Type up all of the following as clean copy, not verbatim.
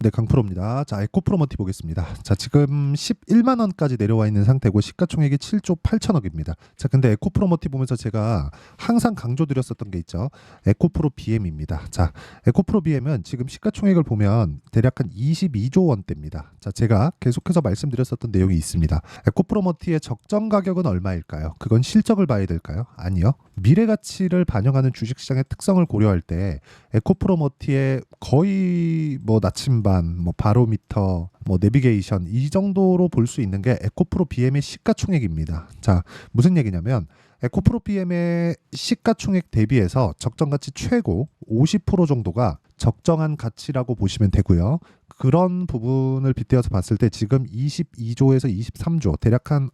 네, 강프로입니다. 자, 에코프로머티 보겠습니다. 자, 지금 11만 원까지 내려와 있는 상태고 시가총액이 7조 8천억입니다. 자, 근데 에코프로머티 보면서 제가 항상 강조드렸었던 게 있죠. 에코프로 BM입니다. 자, 에코프로 BM은 지금 시가총액을 보면 대략 한 22조 원대입니다. 자, 제가 계속해서 말씀드렸었던 내용이 있습니다. 에코프로머티의 적정 가격은 얼마일까요? 그건 실적을 봐야 될까요? 아니요. 미래 가치를 반영하는 주식시장의 특성을 고려할 때 에코프로머티의 거의 뭐 나침반, 뭐 바로미터, 뭐 내비게이션 이 정도로 볼 수 있는 게 에코프로 BM의 시가총액입니다. 자, 무슨 얘기냐면 에코프로 BM의 시가총액 대비해서 적정가치 최고 50% 정도가 적정한 가치라고 보시면 되고요. 그런 부분을 빗대어서 봤을 때 지금 22조에서 23조 대략 한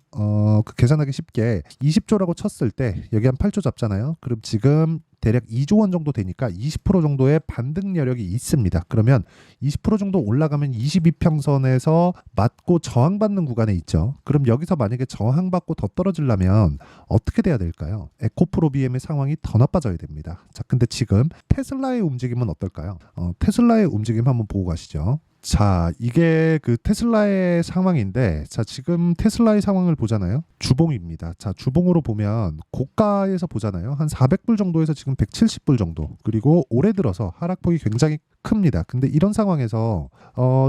계산하기 쉽게 20조라고 쳤을 때 여기 한 8조 잡잖아요. 그럼 지금 대략 2조 원 정도 되니까 20% 정도의 반등 여력이 있습니다. 그러면 20% 정도 올라가면 22평선에서 맞고 저항받는 구간에 있죠. 그럼 여기서 만약에 저항받고 더 떨어지려면 어떻게 돼야 될까요? 에코프로 BM의 상황이 더 나빠져야 됩니다. 자, 근데 지금 테슬라의 움직임은 어떨까요? 테슬라의 움직임 한번 보고 가시죠. 자, 이게 그 테슬라의 상황인데, 자, 지금 테슬라의 상황을 보잖아요. 주봉입니다. 자, 주봉으로 보면 고가에서 보잖아요. 한 400불 정도에서 지금 170불 정도. 그리고 올해 들어서 하락폭이 굉장히 큽니다. 근데 이런 상황에서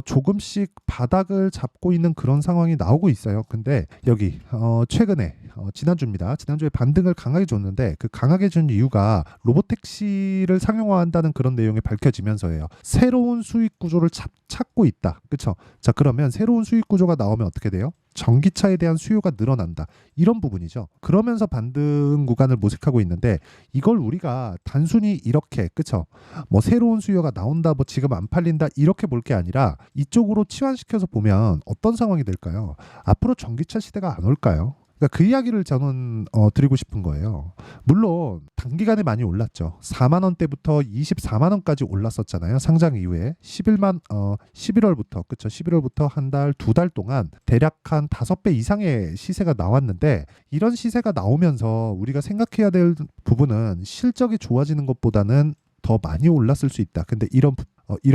조금씩 바닥을 잡고 있는 그런 상황이 나오고 있어요. 근데 여기 최근에 지난주입니다. 지난주에 반등을 강하게 줬는데 그 강하게 준 이유가 로보택시를 상용화한다는 그런 내용이 밝혀지면서예요. 새로운 수익 구조를 찾고 있다. 그렇죠? 자, 그러면 새로운 수익 구조가 나오면 어떻게 돼요? 전기차에 대한 수요가 늘어난다. 이런 부분이죠. 그러면서 반등 구간을 모색하고 있는데 이걸 우리가 단순히 이렇게 그쵸? 뭐 새로운 수요가 나온다, 뭐 지금 안 팔린다 이렇게 볼 게 아니라 이쪽으로 치환시켜서 보면 어떤 상황이 될까요? 앞으로 전기차 시대가 안 올까요? 그러니까 그 이야기를 저는 드리고 싶은 거예요. 물론 단기간에 많이 올랐죠. 4만 원대부터 24만 원까지 올랐었잖아요. 상장 이후에 11월부터 그쵸? 11월부터 한 달, 두 달 동안 대략 한 5배 이상의 시세가 나왔는데 이런 시세가 나오면서 우리가 생각해야 될 부분은 실적이 좋아지는 것보다는 더 많이 올랐을 수 있다. 근데 이런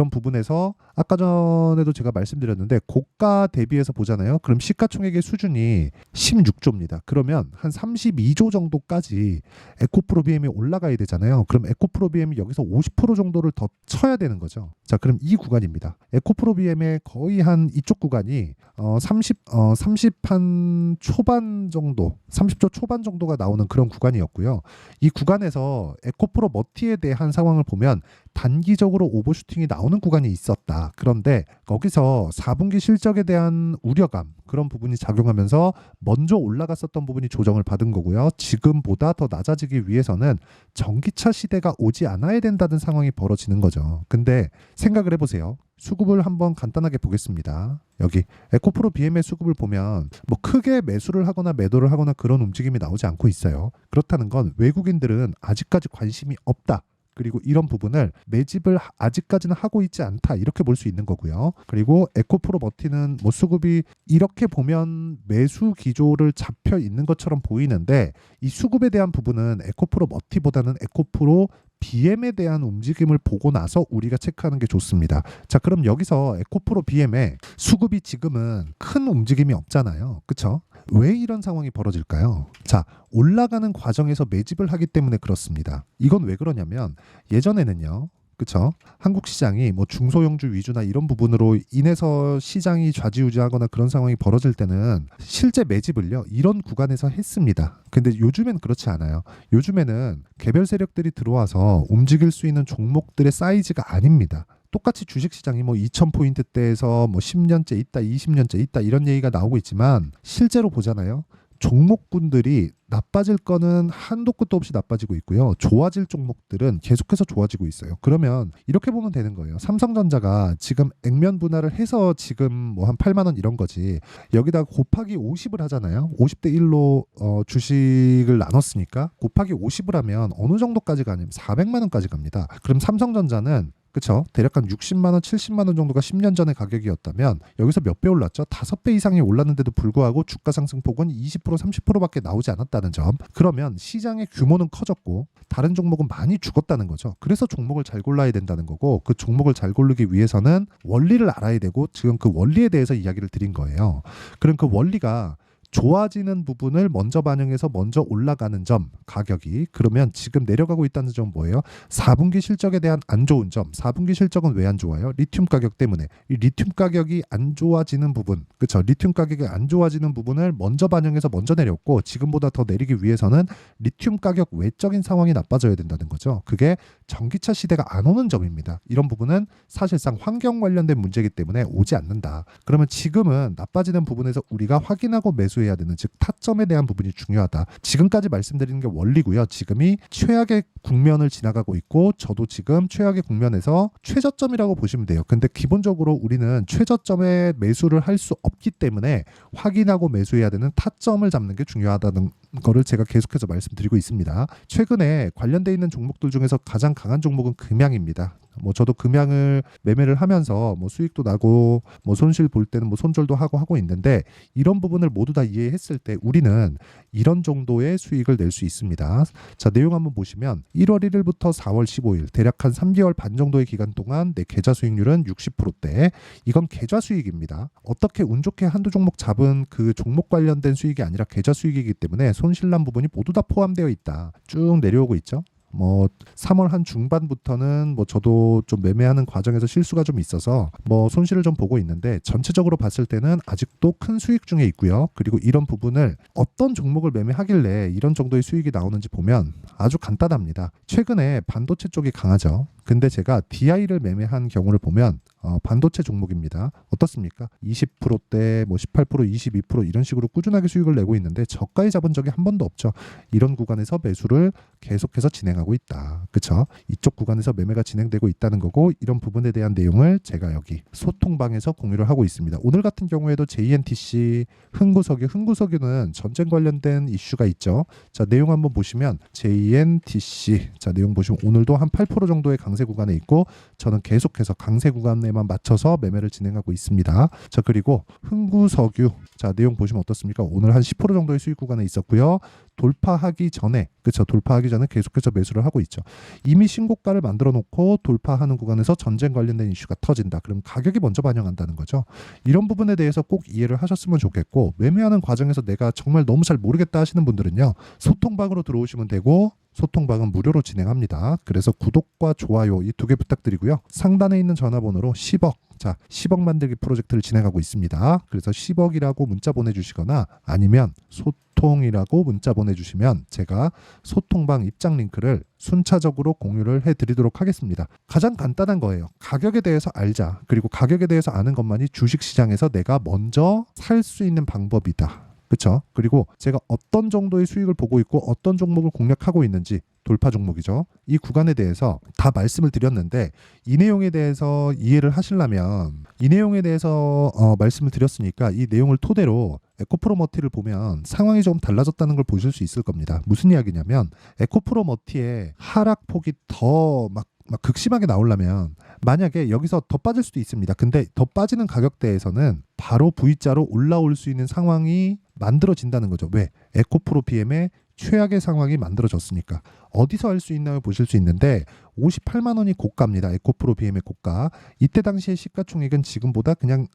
부분에서 아까 전에도 제가 말씀드렸는데 고가 대비해서 보잖아요. 그럼 시가총액의 수준이 16조입니다. 그러면 한 32조 정도까지 에코프로 BM이 올라가야 되잖아요. 그럼 에코프로 BM이 여기서 50% 정도를 더 쳐야 되는 거죠. 자, 그럼 이 구간입니다. 에코프로 BM의 거의 한 이쪽 구간이 30한 초반 정도, 30조 초반 정도가 나오는 그런 구간이었고요. 이 구간에서 에코프로 머티에 대한 상황을 보면 단기적으로 오버슈팅이 나오는 구간이 있었다. 그런데 거기서 4분기 실적에 대한 우려감 그런 부분이 작용하면서 먼저 올라갔었던 부분이 조정을 받은 거고요. 지금보다 더 낮아지기 위해서는 전기차 시대가 오지 않아야 된다는 상황이 벌어지는 거죠. 근데 생각을 해보세요. 수급을 한번 간단하게 보겠습니다. 여기 에코프로 BM의 수급을 보면 뭐 크게 매수를 하거나 매도를 하거나 그런 움직임이 나오지 않고 있어요. 그렇다는 건 외국인들은 아직까지 관심이 없다. 그리고 이런 부분을 매집을 아직까지는 하고 있지 않다 이렇게 볼 수 있는 거고요. 그리고 에코프로 머티는 뭐 수급이 이렇게 보면 매수 기조를 잡혀 있는 것처럼 보이는데 이 수급에 대한 부분은 에코프로 머티보다는 에코프로 BM에 대한 움직임을 보고 나서 우리가 체크하는 게 좋습니다. 자, 그럼 여기서 에코프로 BM의 수급이 지금은 큰 움직임이 없잖아요. 그렇죠? 왜 이런 상황이 벌어질까요? 자, 올라가는 과정에서 매집을 하기 때문에 그렇습니다. 이건 왜 그러냐면 예전에는요. 그렇죠? 한국 시장이 뭐 중소형주 위주나 이런 부분으로 인해서 시장이 좌지우지하거나 그런 상황이 벌어질 때는 실제 매집을요. 이런 구간에서 했습니다. 근데 요즘엔 그렇지 않아요. 요즘에는 개별 세력들이 들어와서 움직일 수 있는 종목들의 사이즈가 아닙니다. 똑같이 주식시장이 뭐 2000포인트대에서 뭐 10년째 있다, 20년째 있다 이런 얘기가 나오고 있지만 실제로 보잖아요. 종목군들이 나빠질 거는 한도 끝도 없이 나빠지고 있고요. 좋아질 종목들은 계속해서 좋아지고 있어요. 그러면 이렇게 보면 되는 거예요. 삼성전자가 지금 액면 분할을 해서 지금 뭐 한 8만 원 이런 거지. 여기다가 곱하기 50을 하잖아요. 50대 1로 주식을 나눴으니까 곱하기 50을 하면 어느 정도까지 가냐면 400만 원까지 갑니다. 그럼 삼성전자는 그쵸? 대략 한 60만 원, 70만 원 정도가 10년 전의 가격이었다면 여기서 몇 배 올랐죠? 5배 이상이 올랐는데도 불구하고 주가 상승폭은 20%, 30%밖에 나오지 않았다는 점. 그러면 시장의 규모는 커졌고 다른 종목은 많이 죽었다는 거죠. 그래서 종목을 잘 골라야 된다는 거고, 그 종목을 잘 고르기 위해서는 원리를 알아야 되고, 지금 그 원리에 대해서 이야기를 드린 거예요. 그럼 그 원리가 좋아지는 부분을 먼저 반영해서 먼저 올라가는 점, 가격이. 그러면 지금 내려가고 있다는 점 뭐예요? 4분기 실적에 대한 안 좋은 점. 4분기 실적은 왜 안 좋아요? 리튬 가격 때문에. 이 리튬 가격이 안 좋아지는 부분, 그렇죠? 리튬 가격이 안 좋아지는 부분을 먼저 반영해서 먼저 내렸고, 지금보다 더 내리기 위해서는 리튬 가격 외적인 상황이 나빠져야 된다는 거죠. 그게 전기차 시대가 안 오는 점입니다. 이런 부분은 사실상 환경 관련된 문제이기 때문에 오지 않는다. 그러면 지금은 나빠지는 부분에서 우리가 확인하고 매수해야 되는, 즉 타점에 대한 부분이 중요하다. 지금까지 말씀드리는 게 원리고요. 지금이 최악의 국면을 지나가고 있고, 저도 지금 최악의 국면에서 최저점이라고 보시면 돼요. 근데 기본적으로 우리는 최저점에 매수를 할 수 없기 때문에 확인하고 매수해야 되는 타점을 잡는 게 중요하다는 거를 제가 계속해서 말씀드리고 있습니다. 최근에 관련돼 있는 종목들 중에서 가장 강한 종목은 금양입니다. 저도 금양을 매매를 하면서 수익도 나고 손실 볼 때는 손절도 하고 있는데, 이런 부분을 모두 다 이해했을 때 우리는 이런 정도의 수익을 낼 수 있습니다. 자, 내용 한번 보시면 1월 1일부터 4월 15일 대략 한 3개월 반 정도의 기간 동안 내 계좌 수익률은 60%대. 이건 계좌 수익입니다. 어떻게 운 좋게 한두 종목 잡은 그 종목 관련된 수익이 아니라 계좌 수익이기 때문에 손실난 부분이 모두 다 포함되어 있다. 쭉 내려오고 있죠. 3월 한 중반부터는 저도 좀 매매하는 과정에서 실수가 좀 있어서 손실을 좀 보고 있는데, 전체적으로 봤을 때는 아직도 큰 수익 중에 있고요. 그리고 이런 부분을 어떤 종목을 매매하길래 이런 정도의 수익이 나오는지 보면 아주 간단합니다. 최근에 반도체 쪽이 강하죠. 근데 제가 DI를 매매한 경우를 보면 반도체 종목입니다. 어떻습니까? 20%대, 18%, 22% 이런 식으로 꾸준하게 수익을 내고 있는데 저가에 잡은 적이 한 번도 없죠. 이런 구간에서 매수를 계속해서 진행하고 있다. 그렇죠? 이쪽 구간에서 매매가 진행되고 있다는 거고, 이런 부분에 대한 내용을 제가 여기 소통방에서 공유를 하고 있습니다. 오늘 같은 경우에도 JNTC, 흥구석유는 전쟁 관련된 이슈가 있죠. 자, 내용 한번 보시면 JNTC, 자, 내용 보시면 오늘도 한 8% 정도의 강세 구간에 있고, 저는 계속해서 강세 구간에만 맞춰서 매매를 진행하고 있습니다. 자, 그리고 흥구석유, 자, 내용 보시면 어떻습니까? 오늘 한 10% 정도의 수익 구간에 있었고요. 돌파하기 전에, 그렇죠? 돌파하기 전에 계속해서 매수를 하고 있죠. 이미 신고가를 만들어 놓고 돌파하는 구간에서 전쟁 관련된 이슈가 터진다. 그럼 가격이 먼저 반영한다는 거죠. 이런 부분에 대해서 꼭 이해를 하셨으면 좋겠고, 매매하는 과정에서 내가 정말 너무 잘 모르겠다 하시는 분들은요, 소통방으로 들어오시면 되고, 소통방은 무료로 진행합니다. 그래서 구독과 좋아요 이 2개 부탁드리고요. 상단에 있는 전화번호로 10억, 자, 10억 만들기 프로젝트를 진행하고 있습니다. 그래서 10억이라고 문자 보내주시거나 아니면 소통이라고 문자 보내주시면 제가 소통방 입장 링크를 순차적으로 공유를 해드리도록 하겠습니다. 가장 간단한 거예요. 가격에 대해서 알자. 그리고 가격에 대해서 아는 것만이 주식시장에서 내가 먼저 살 수 있는 방법이다. 그렇죠? 그리고 제가 어떤 정도의 수익을 보고 있고 어떤 종목을 공략하고 있는지, 돌파 종목이죠. 이 구간에 대해서 다 말씀을 드렸는데, 이 내용에 대해서 이해를 하시려면 이 내용에 대해서 말씀을 드렸으니까 이 내용을 토대로 에코프로머티를 보면 상황이 좀 달라졌다는 걸 보실 수 있을 겁니다. 무슨 이야기냐면, 에코프로머티의 하락폭이 더 막 극심하게 나오려면 만약에 여기서 더 빠질 수도 있습니다. 근데 더 빠지는 가격대에서는 바로 V자로 올라올 수 있는 상황이 만들어진다는 거죠. 왜? 에코프로 PM의 최악의 상황이 만들어졌으니까. 어디서 할 수 있나요? 보실 수 있는데 58만 원이 고가입니다. 에코프로 PM의 고가. 이때 당시의 시가총액은 지금보다 그냥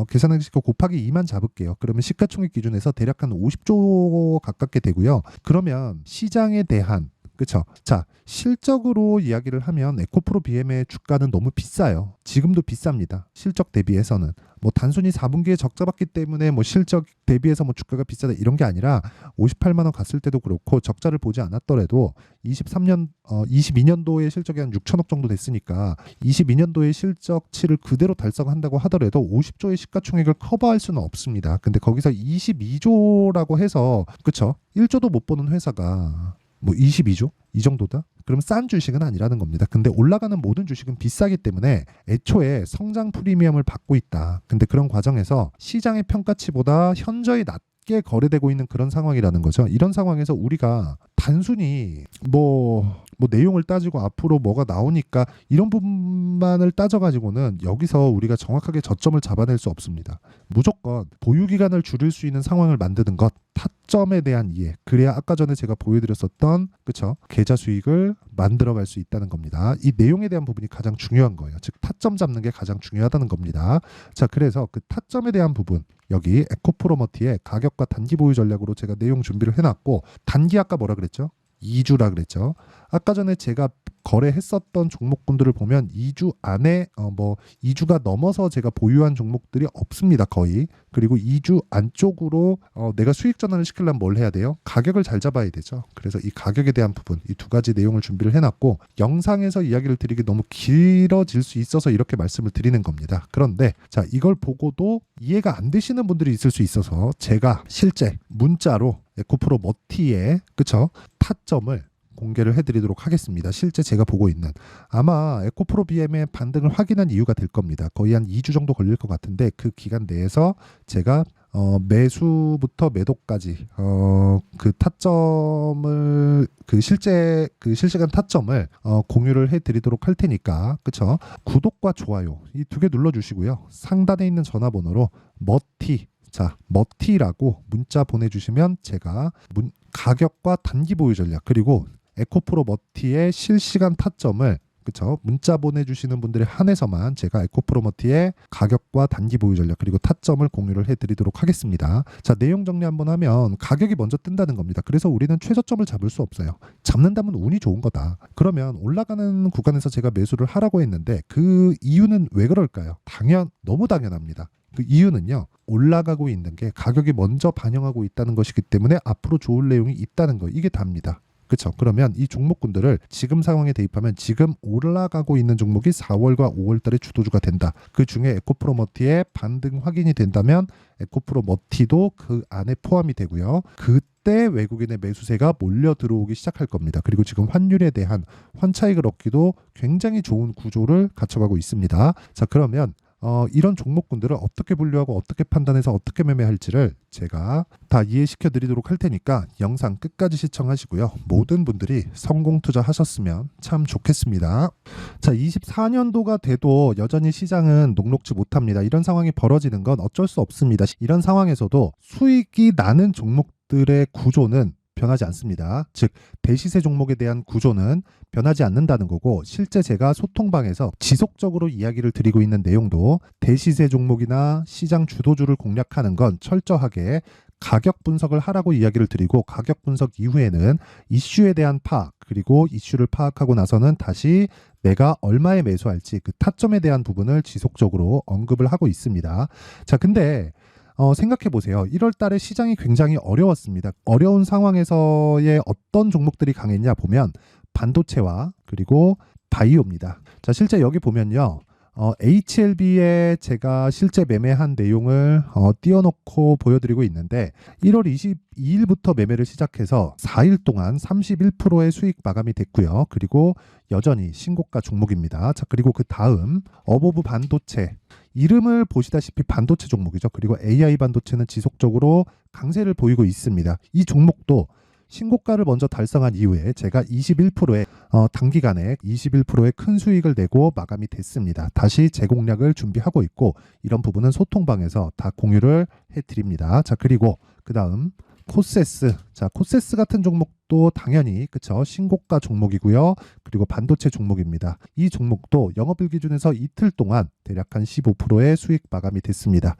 계산하시고 곱하기 2만 잡을게요. 그러면 시가총액 기준에서 대략 한 50조 가깝게 되고요. 그러면 시장에 대한, 그렇죠? 자, 실적으로 이야기를 하면 에코프로 BM의 주가는 너무 비싸요. 지금도 비쌉니다. 실적 대비해서는. 단순히 4분기에 적자 봤기 때문에 실적 대비해서 주가가 비싸다 이런 게 아니라 58만 원 갔을 때도 그렇고, 적자를 보지 않았더라도 22년도의 실적이 한 6천억 정도 됐으니까 22년도의 실적치를 그대로 달성한다고 하더라도 50조의 시가총액을 커버할 수는 없습니다. 근데 거기서 22조라고 해서, 그렇죠? 1조도 못 버는 회사가 22조? 이 정도다? 그럼 싼 주식은 아니라는 겁니다. 근데 올라가는 모든 주식은 비싸기 때문에 애초에 성장 프리미엄을 받고 있다. 근데 그런 과정에서 시장의 평가치보다 현저히 낮게 거래되고 있는 그런 상황이라는 거죠. 이런 상황에서 우리가 단순히 뭐 내용을 따지고 앞으로 뭐가 나오니까 이런 부분만을 따져가지고는 여기서 우리가 정확하게 저점을 잡아낼 수 없습니다. 무조건 보유기간을 줄일 수 있는 상황을 만드는 것, 타점에 대한 이해, 그래야 아까 전에 제가 보여드렸었던 그쵸 계좌 수익을 만들어갈 수 있다는 겁니다. 이 내용에 대한 부분이 가장 중요한 거예요. 즉 타점 잡는 게 가장 중요하다는 겁니다. 자, 그래서 그 타점에 대한 부분, 여기 에코프로머티의 가격과 단기 보유 전략으로 제가 내용 준비를 해놨고, 단기 아까 뭐라 그랬죠? 2주라 그랬죠. 아까 전에 제가 거래했었던 종목군들을 보면 2주 안에 2주가 넘어서 제가 보유한 종목들이 없습니다. 거의. 그리고 2주 안쪽으로 내가 수익 전환을 시키려면 뭘 해야 돼요? 가격을 잘 잡아야 되죠. 그래서 이 가격에 대한 부분, 이 두 가지 내용을 준비를 해놨고, 영상에서 이야기를 드리기 너무 길어질 수 있어서 이렇게 말씀을 드리는 겁니다. 그런데 자, 이걸 보고도 이해가 안 되시는 분들이 있을 수 있어서 제가 실제 문자로 에코프로 머티의 그쵸 타점을 공개를 해드리도록 하겠습니다. 실제 제가 보고 있는, 아마 에코프로 BM의 반등을 확인한 이유가 될 겁니다. 거의 한 2주 정도 걸릴 것 같은데, 그 기간 내에서 제가 매수부터 매도까지 그 타점을 실시간 타점을 공유를 해드리도록 할 테니까, 그쵸? 구독과 좋아요 이 두 개 눌러주시고요. 상단에 있는 전화번호로 머티라고 문자 보내주시면 제가 가격과 단기 보유 전략, 그리고 에코프로 머티의 실시간 타점을 그쵸 문자 보내주시는 분들에 한해서만 제가 에코프로 머티의 가격과 단기 보유 전략 그리고 타점을 공유를 해드리도록 하겠습니다. 자, 내용 정리 한번 하면 가격이 먼저 뜬다는 겁니다. 그래서 우리는 최저점을 잡을 수 없어요. 잡는다면 운이 좋은 거다. 그러면 올라가는 구간에서 제가 매수를 하라고 했는데, 그 이유는 왜 그럴까요? 너무 당연합니다. 그 이유는요, 올라가고 있는 게 가격이 먼저 반영하고 있다는 것이기 때문에 앞으로 좋을 내용이 있다는 거, 이게 답니다. 그렇죠. 그러면 이 종목군들을 지금 상황에 대입하면 지금 올라가고 있는 종목이 4월과 5월 달에 주도주가 된다. 그 중에 에코프로머티의 반등 확인이 된다면 에코프로머티도 그 안에 포함이 되고요. 그때 외국인의 매수세가 몰려 들어오기 시작할 겁니다. 그리고 지금 환율에 대한 환차익을 얻기도 굉장히 좋은 구조를 갖춰가고 있습니다. 자, 그러면 이런 종목군들을 어떻게 분류하고 어떻게 판단해서 어떻게 매매할지를 제가 다 이해시켜 드리도록 할 테니까 영상 끝까지 시청하시고요. 모든 분들이 성공 투자하셨으면 참 좋겠습니다. 자, 24년도가 돼도 여전히 시장은 녹록지 못합니다. 이런 상황이 벌어지는 건 어쩔 수 없습니다. 이런 상황에서도 수익이 나는 종목들의 구조는 변하지 않습니다. 즉 대시세 종목에 대한 구조는 변하지 않는다는 거고, 실제 제가 소통방에서 지속적으로 이야기를 드리고 있는 내용도 대시세 종목이나 시장 주도주를 공략하는 건 철저하게 가격 분석을 하라고 이야기를 드리고, 가격 분석 이후에는 이슈에 대한 파악, 그리고 이슈를 파악하고 나서는 다시 내가 얼마에 매수할지 그 타점에 대한 부분을 지속적으로 언급을 하고 있습니다. 자, 근데 생각해 보세요. 1월 달에 시장이 굉장히 어려웠습니다. 어려운 상황에서의 어떤 종목들이 강했냐 보면 반도체와 그리고 바이오입니다. 자, 실제 여기 보면요. HLB에 제가 실제 매매한 내용을 띄워놓고 보여드리고 있는데, 1월 22일부터 매매를 시작해서 4일 동안 31%의 수익 마감이 됐고요. 그리고 여전히 신고가 종목입니다. 자, 그리고 그 다음 어보브 반도체, 이름을 보시다시피 반도체 종목이죠. 그리고 AI 반도체는 지속적으로 강세를 보이고 있습니다. 이 종목도 신고가를 먼저 달성한 이후에 제가 21%의 단기간에 21%의 큰 수익을 내고 마감이 됐습니다. 다시 재공략을 준비하고 있고, 이런 부분은 소통방에서 다 공유를 해드립니다. 자, 그리고 그 다음 코세스. 자, 코세스 같은 종목도 당연히 그쵸 신고가 종목이고요. 그리고 반도체 종목입니다. 이 종목도 영업일 기준에서 이틀 동안 대략 한 15%의 수익 마감이 됐습니다.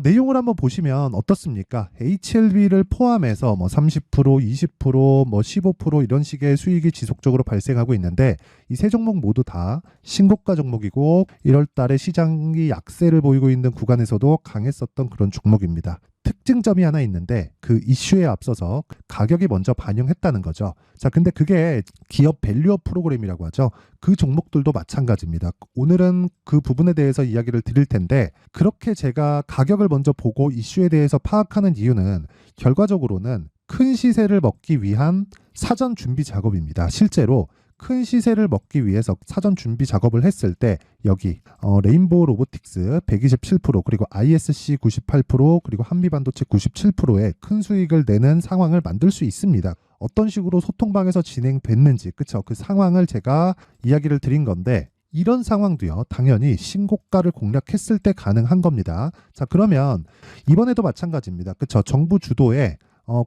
내용을 한번 보시면 어떻습니까? HLB를 포함해서 30%, 20%, 15% 이런 식의 수익이 지속적으로 발생하고 있는데, 이 세 종목 모두 다 신고가 종목이고 1월 달에 시장이 약세를 보이고 있는 구간에서도 강했었던 그런 종목입니다. 특징점이 하나 있는데, 그 이슈에 앞서서 가격이 먼저 반영했다는 거죠. 자, 근데 그게 기업 밸류업 프로그램이라고 하죠. 그 종목들도 마찬가지입니다. 오늘은 그 부분에 대해서 이야기를 드릴 텐데, 그렇게 제가 가격을 먼저 보고 이슈에 대해서 파악하는 이유는 결과적으로는 큰 시세를 먹기 위한 사전 준비 작업입니다. 실제로 큰 시세를 먹기 위해서 사전 준비 작업을 했을 때 여기 레인보우 로보틱스 127% 그리고 ISC 98% 그리고 한미반도체 97%의 큰 수익을 내는 상황을 만들 수 있습니다. 어떤 식으로 소통방에서 진행됐는지 그쵸? 그 상황을 제가 이야기를 드린 건데 이런 상황도요 당연히 신고가를 공략했을 때 가능한 겁니다. 자 그러면 이번에도 마찬가지입니다. 그쵸? 정부 주도의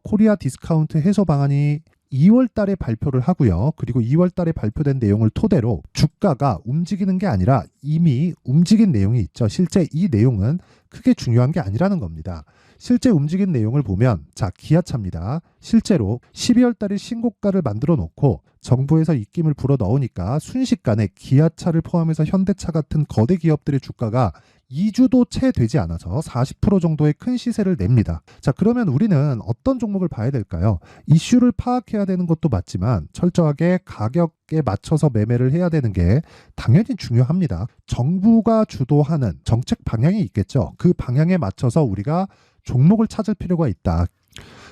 코리아 디스카운트 해소 방안이 2월 달에 발표를 하고요. 그리고 2월 달에 발표된 내용을 토대로 주가가 움직이는 게 아니라 이미 움직인 내용이 있죠. 실제 이 내용은 크게 중요한 게 아니라는 겁니다. 실제 움직인 내용을 보면 자 기아차입니다. 실제로 12월 달에 신고가를 만들어 놓고 정부에서 입김을 불어 넣으니까 순식간에 기아차를 포함해서 현대차 같은 거대 기업들의 주가가 2주도 채 되지 않아서 40% 정도의 큰 시세를 냅니다. 자 그러면 우리는 어떤 종목을 봐야 될까요? 이슈를 파악해야 되는 것도 맞지만 철저하게 가격에 맞춰서 매매를 해야 되는 게 당연히 중요합니다. 정부가 주도하는 정책 방향이 있겠죠. 그 방향에 맞춰서 우리가 종목을 찾을 필요가 있다.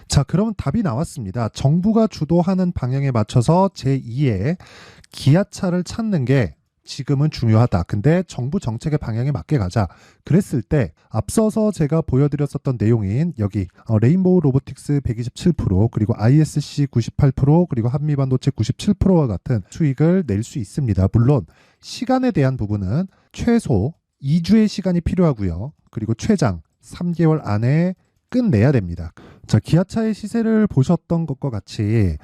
자 그러면 답이 나왔습니다. 정부가 주도하는 방향에 맞춰서 제2의 기아차를 찾는 게 지금은 중요하다. 근데 정부 정책의 방향에 맞게 가자. 그랬을 때 앞서서 제가 보여드렸었던 내용인 여기 레인보우 로보틱스 127% 그리고 ISC 98% 그리고 한미반도체 97%와 같은 수익을 낼 수 있습니다. 물론 시간에 대한 부분은 최소 2주의 시간이 필요하고요. 그리고 최장 3개월 안에 끝내야 됩니다. 자, 기아차의 시세를 보셨던 것과 같이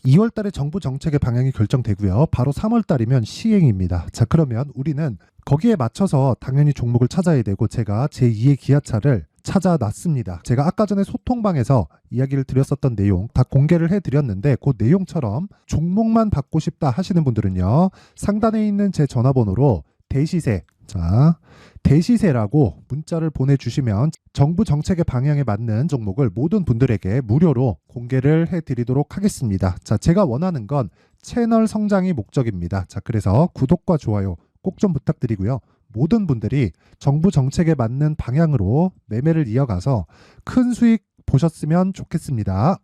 2월 달에 정부 정책의 방향이 결정되고요. 바로 3월 달이면 시행입니다. 자, 그러면 우리는 거기에 맞춰서 당연히 종목을 찾아야 되고 제가 제2의 기아차를 찾아놨습니다. 제가 아까 전에 소통방에서 이야기를 드렸었던 내용 다 공개를 해드렸는데 그 내용처럼 종목만 받고 싶다 하시는 분들은요. 상단에 있는 제 전화번호로 대시세 자 대시세라고 문자를 보내주시면 정부 정책의 방향에 맞는 종목을 모든 분들에게 무료로 공개를 해드리도록 하겠습니다. 자, 제가 원하는 건 채널 성장이 목적입니다. 자, 그래서 구독과 좋아요 꼭 좀 부탁드리고요. 모든 분들이 정부 정책에 맞는 방향으로 매매를 이어가서 큰 수익 보셨으면 좋겠습니다.